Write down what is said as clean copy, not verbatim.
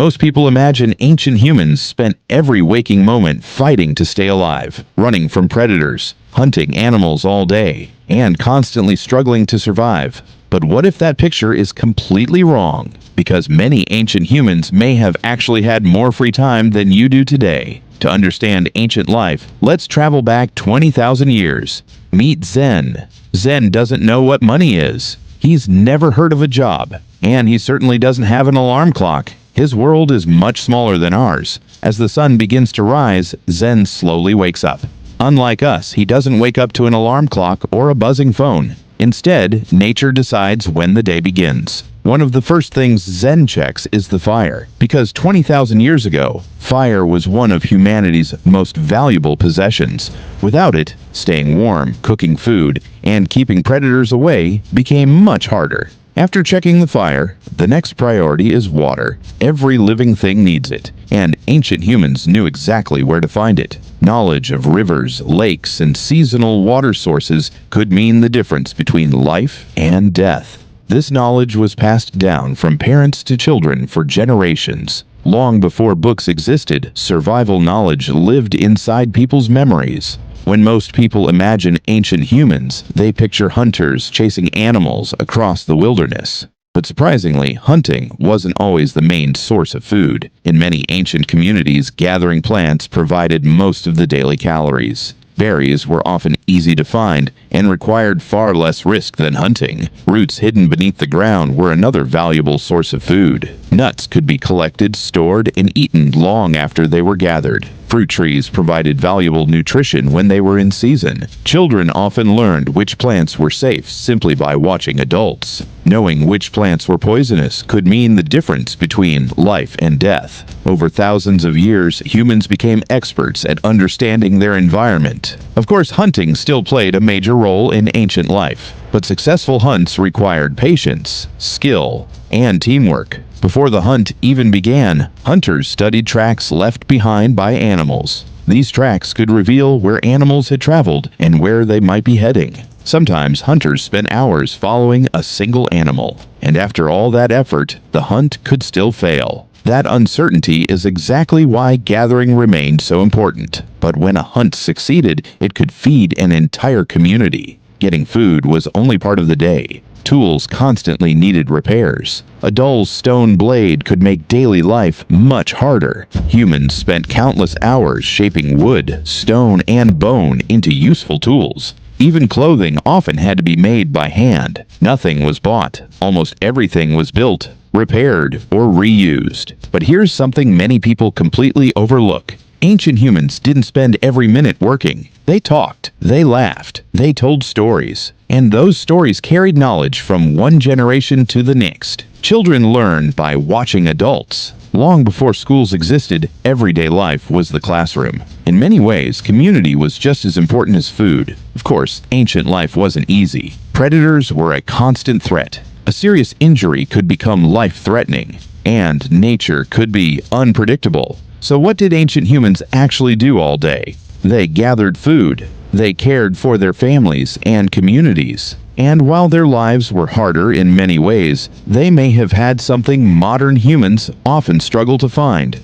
Most people imagine ancient humans spent every waking moment fighting to stay alive, running from predators, hunting animals all day, and constantly struggling to survive. But what if that picture is completely wrong? Because many ancient humans may have actually had more free time than you do today. To understand ancient life, let's travel back 20,000 years. Meet Zen. Zen doesn't know what money is. He's never heard of a job, and he certainly doesn't have an alarm clock. His world is much smaller than ours. As the sun begins to rise, Zen slowly wakes up. Unlike us, he doesn't wake up to an alarm clock or a buzzing phone. Instead, nature decides when the day begins. One of the first things Zen checks is the fire, because 20,000 years ago, fire was one of humanity's most valuable possessions. Without it, staying warm, cooking food, and keeping predators away became much harder. After checking the fire, the next priority is water. Every living thing needs it, and ancient humans knew exactly where to find it. Knowledge of rivers, lakes, and seasonal water sources could mean the difference between life and death. This knowledge was passed down from parents to children for generations. Long before books existed, survival knowledge lived inside people's memories. When most people imagine ancient humans, they picture hunters chasing animals across the wilderness. But surprisingly, hunting wasn't always the main source of food. In many ancient communities, gathering plants provided most of the daily calories. Berries were often easy to find and required far less risk than hunting. Roots hidden beneath the ground were another valuable source of food. Nuts could be collected, stored, and eaten long after they were gathered. Fruit trees provided valuable nutrition when they were in season. Children often learned which plants were safe simply by watching adults. Knowing which plants were poisonous could mean the difference between life and death. Over thousands of years, humans became experts at understanding their environment. Of course, hunting still played a major role in ancient life, but successful hunts required patience, skill, and teamwork. Before the hunt even began, hunters studied tracks left behind by animals. These tracks could reveal where animals had traveled and where they might be heading. Sometimes hunters spent hours following a single animal, and after all that effort, the hunt could still fail. That uncertainty is exactly why gathering remained so important. But when a hunt succeeded, it could feed an entire community. Getting food was only part of the day. Tools constantly needed repairs. A dull stone blade could make daily life much harder. Humans spent countless hours shaping wood, stone, and bone into useful tools. Even clothing often had to be made by hand. Nothing was bought. Almost everything was built, repaired, or reused. But here's something many people completely overlook. Ancient humans didn't spend every minute working. They talked, they laughed, they told stories, and those stories carried knowledge from one generation to the next. Children learned by watching adults. Long before schools existed, everyday life was the classroom. In many ways, community was just as important as food. Of course, ancient life wasn't easy. Predators were a constant threat. A serious injury could become life-threatening, and nature could be unpredictable. So what did ancient humans actually do all day? They gathered food. They cared for their families and communities. And while their lives were harder in many ways, they may have had something modern humans often struggle to find: